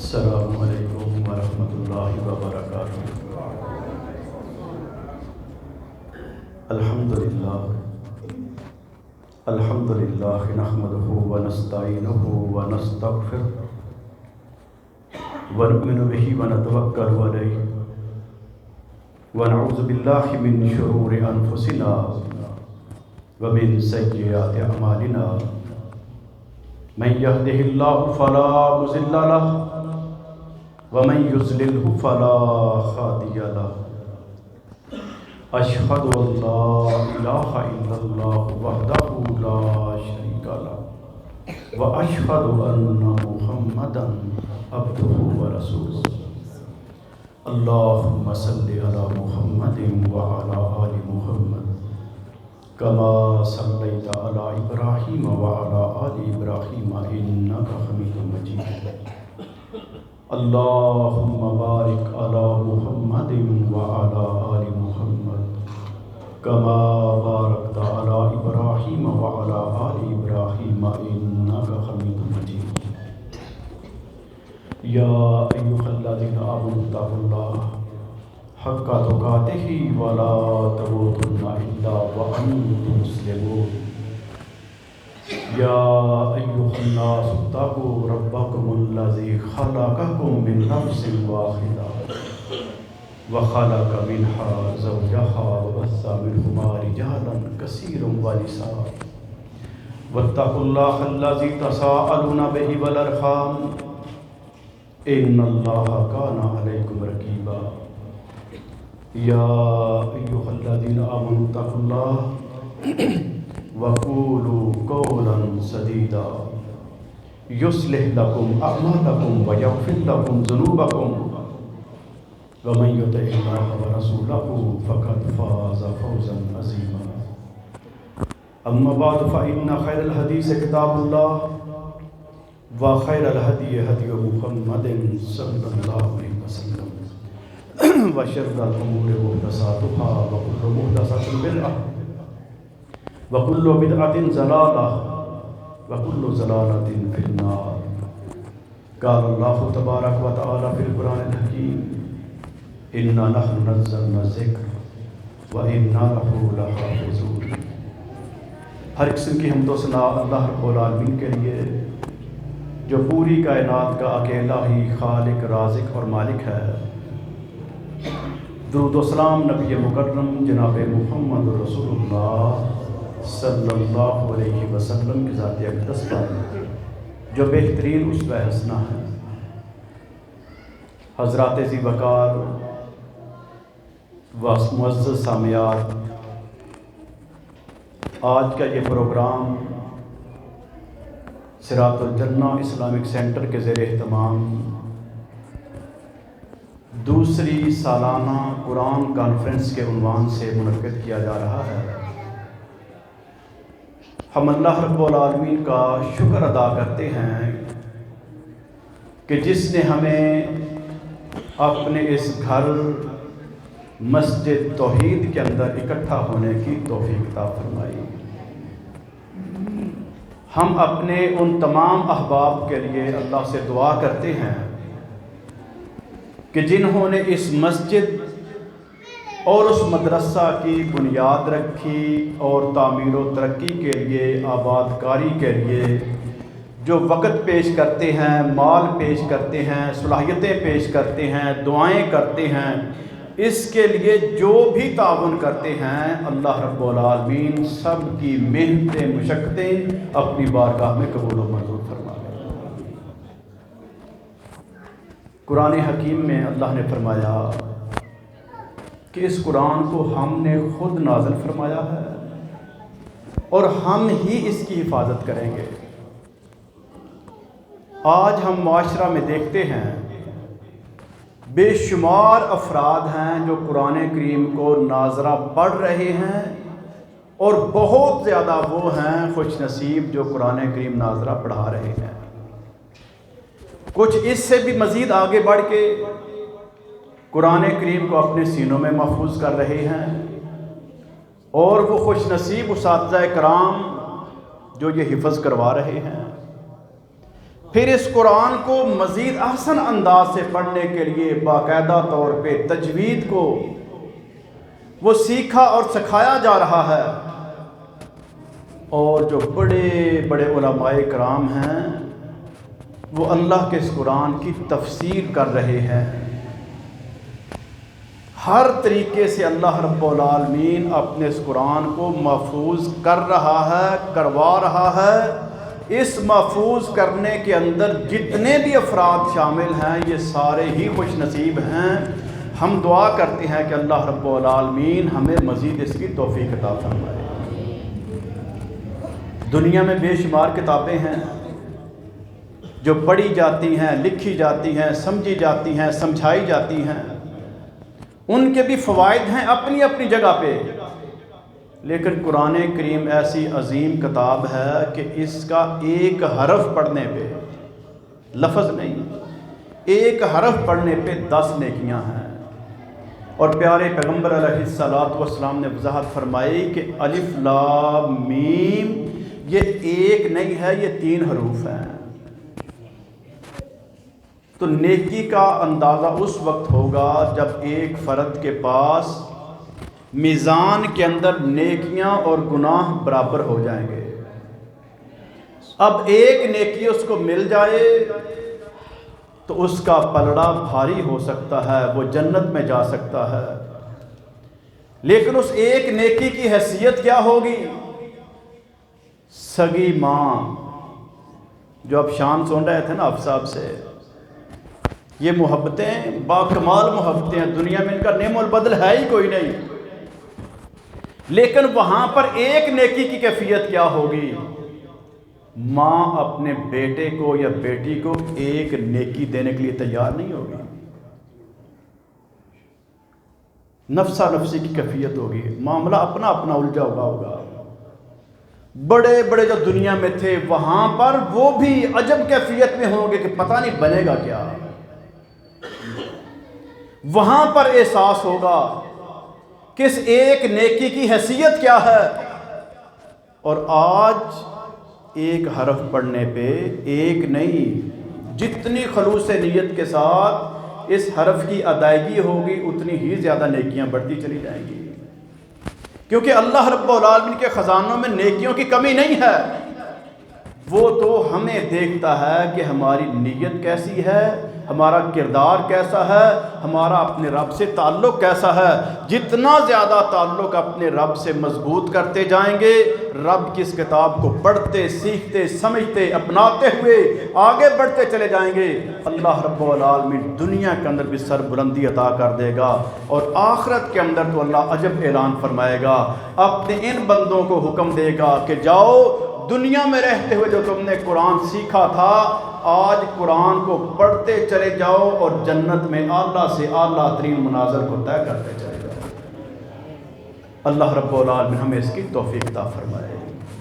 السلام علیکم ورحمۃ اللہ وبرکاتہ۔ الحمد للہ نحمدہ ونستعینہ ونستغفرہ ونؤمن بہ ونتوکل علیہ ونعوذ باللہ من شرور انفسنا ومن سیئات اعمالنا من يهده الله فلا مضل له ومن يضلل فلا هادي له أشهد أن لا إله إلا الله وحده لا شريك له وأشهد أن محمدا عبده ورسوله اللهم صل على محمد وعلى آل محمد كما صليت على إبراهيم وعلى آل إبراهيم إنك حميد مجيد اللهم بارك على محمد وعلى آل محمد كما باركت على إبراهيم وعلى آل إبراهيم إنك حميد مجيد يا أيها الذين آمنوا اتقوا الله حق تقاته ولا تموتن إلا وأنتم مسلمون يا أيها الناس اتقوا ربكم الذي خلقكم من نفس واحدة وخلق منها زوجها وبث منهما رجالا كثيرا ونساء واتقوا الله الذي تساءلون به والأرحام إن الله كان عليكم رقيبا يا أيها الذين آمنوا اتقوا الله وقولوا قولا سديدا يصلح لكم أعمالكم ويغفر لكم ذنوبكم ومن يطع الله ورسوله فقد فاز فوزا عظيما أما بعد فإن خير الحديث كتاب الله وخير الهدي هدي محمد صلى الله عليه وسلم وشر الأمور محدثاتها وكل محدثة بدعة وكل بدعة ضلالة وكل ضلالة في النار قال الله تبارك وتعالى في القرآن الحكيم إنا نحن نزلنا الذكر وإنا له لحافظون۔ ہر قسم کی حمد و ثنا اللہ رب العالمین کے لیے جو پوری کائنات کا اکیلا ہی خالق، رازق اور مالک ہے۔ درود و سلام نبی مکرم جناب محمد رسول اللہ صلی اللہ علیہ وسلم کی ذات اقدس پر جو بہترین اسوہ حسنہ ہے۔ حضرات ذی وقار و معزز سامعات، آج کا یہ پروگرام صراط الجنہ اسلامک سینٹر کے زیر اہتمام دوسری سالانہ قرآن کانفرنس کے عنوان سے منعقد کیا جا رہا ہے۔ ہم اللہ رب العالمین کا شکر ادا کرتے ہیں کہ جس نے ہمیں اپنے اس گھر مسجد توحید کے اندر اکٹھا ہونے کی توفیق عطا فرمائی۔ ہم اپنے ان تمام احباب کے لیے اللہ سے دعا کرتے ہیں کہ جنہوں نے اس مسجد اور اس مدرسہ کی بنیاد رکھی اور تعمیر و ترقی کے لیے، آباد کاری کے لیے جو وقت پیش کرتے ہیں، مال پیش کرتے ہیں، صلاحیتیں پیش کرتے ہیں، دعائیں کرتے ہیں، اس کے لیے جو بھی تعاون کرتے ہیں، اللہ رب العالمین سب کی محنتیں، مشقتیں اپنی بارگاہ میں قبول و منظور فرما لے۔ قرآن حکیم میں اللہ نے فرمایا کہ اس قرآن کو ہم نے خود نازل فرمایا ہے اور ہم ہی اس کی حفاظت کریں گے۔ آج ہم معاشرہ میں دیکھتے ہیں بے شمار افراد ہیں جو قرآن کریم کو ناظرہ پڑھ رہے ہیں، اور بہت زیادہ وہ ہیں خوش نصیب جو قرآن کریم ناظرہ پڑھا رہے ہیں۔ کچھ اس سے بھی مزید آگے بڑھ کے قرآن کریم کو اپنے سینوں میں محفوظ کر رہے ہیں، اور وہ خوش نصیب اساتذہ کرام جو یہ حفظ کروا رہے ہیں۔ پھر اس قرآن کو مزید احسن انداز سے پڑھنے کے لیے باقاعدہ طور پہ تجوید کو وہ سیکھا اور سکھایا جا رہا ہے، اور جو بڑے بڑے علماء کرام ہیں وہ اللہ کے اس قرآن کی تفسیر کر رہے ہیں۔ ہر طریقے سے اللہ رب العالمین اپنے اس قرآن کو محفوظ کر رہا ہے، کروا رہا ہے۔ اس محفوظ کرنے کے اندر جتنے بھی افراد شامل ہیں یہ سارے ہی خوش نصیب ہیں۔ ہم دعا کرتے ہیں کہ اللہ رب العالمین ہمیں مزید اس کی توفیق عطا فرمائے۔ دنیا میں بے شمار کتابیں ہیں جو پڑھی جاتی ہیں، لکھی جاتی ہیں، سمجھی جاتی ہیں، سمجھائی جاتی ہیں، ان کے بھی فوائد ہیں اپنی اپنی جگہ پہ، لیکن قرآن کریم ایسی عظیم کتاب ہے کہ اس کا ایک حرف پڑھنے پہ، لفظ نہیں، ایک حرف پڑھنے پہ 10 نیکیاں ہیں۔ اور پیارے پیغمبر علیہ السلام نے وضاحت فرمائی کہ الف لام میم یہ ایک نہیں ہے، یہ 3 حروف ہیں۔ تو نیکی کا اندازہ اس وقت ہوگا جب ایک فرد کے پاس میزان کے اندر نیکیاں اور گناہ برابر ہو جائیں گے۔ اب ایک نیکی اس کو مل جائے تو اس کا پلڑا بھاری ہو سکتا ہے، وہ جنت میں جا سکتا ہے، لیکن اس ایک نیکی کی حیثیت کیا ہوگی؟ سگی ماں، جو اب شان سن رہے تھے نا آپ صاحب سے، یہ محبتیں باکمال محبتیں ہیں، دنیا میں ان کا نعم البدل ہے ہی کوئی نہیں، لیکن وہاں پر ایک نیکی کی کیفیت کیا ہوگی؟ ماں اپنے بیٹے کو یا بیٹی کو ایک نیکی دینے کے لیے تیار نہیں ہوگی، نفسا نفسی کی کیفیت ہوگی، معاملہ اپنا اپنا الجھا ہوا ہوگا۔ بڑے بڑے جو دنیا میں تھے وہاں پر وہ بھی عجب کیفیت میں ہوں گے کہ پتہ نہیں بنے گا کیا۔ وہاں پر احساس ہوگا کہ اس ایک نیکی کی حیثیت کیا ہے، اور آج ایک حرف پڑھنے پہ ایک نہیں، جتنی خلوص نیت کے ساتھ اس حرف کی ادائیگی ہوگی اتنی ہی زیادہ نیکیاں بڑھتی چلی جائیں گی، کیونکہ اللہ رب العالمین کے خزانوں میں نیکیوں کی کمی نہیں ہے۔ وہ تو ہمیں دیکھتا ہے کہ ہماری نیت کیسی ہے، ہمارا کردار کیسا ہے، ہمارا اپنے رب سے تعلق کیسا ہے۔ جتنا زیادہ تعلق اپنے رب سے مضبوط کرتے جائیں گے، رب کی اس کتاب کو پڑھتے، سیکھتے، سمجھتے، اپناتے ہوئے آگے بڑھتے چلے جائیں گے، اللہ رب العالمین دنیا کے اندر بھی سر بلندی عطا کر دے گا، اور آخرت کے اندر تو اللہ عجب اعلان فرمائے گا، اپنے ان بندوں کو حکم دے گا کہ جاؤ دنیا میں رہتے ہوئے جو تم نے قرآن سیکھا تھا، آج قرآن کو پڑھتے چلے جاؤ اور جنت میں اعلیٰ سے اعلیٰ ترین مناظر کو طے کرتے چلے جاؤ۔ اللہ رب العالمین ہمیں اس کی توفیق عطا فرمائے۔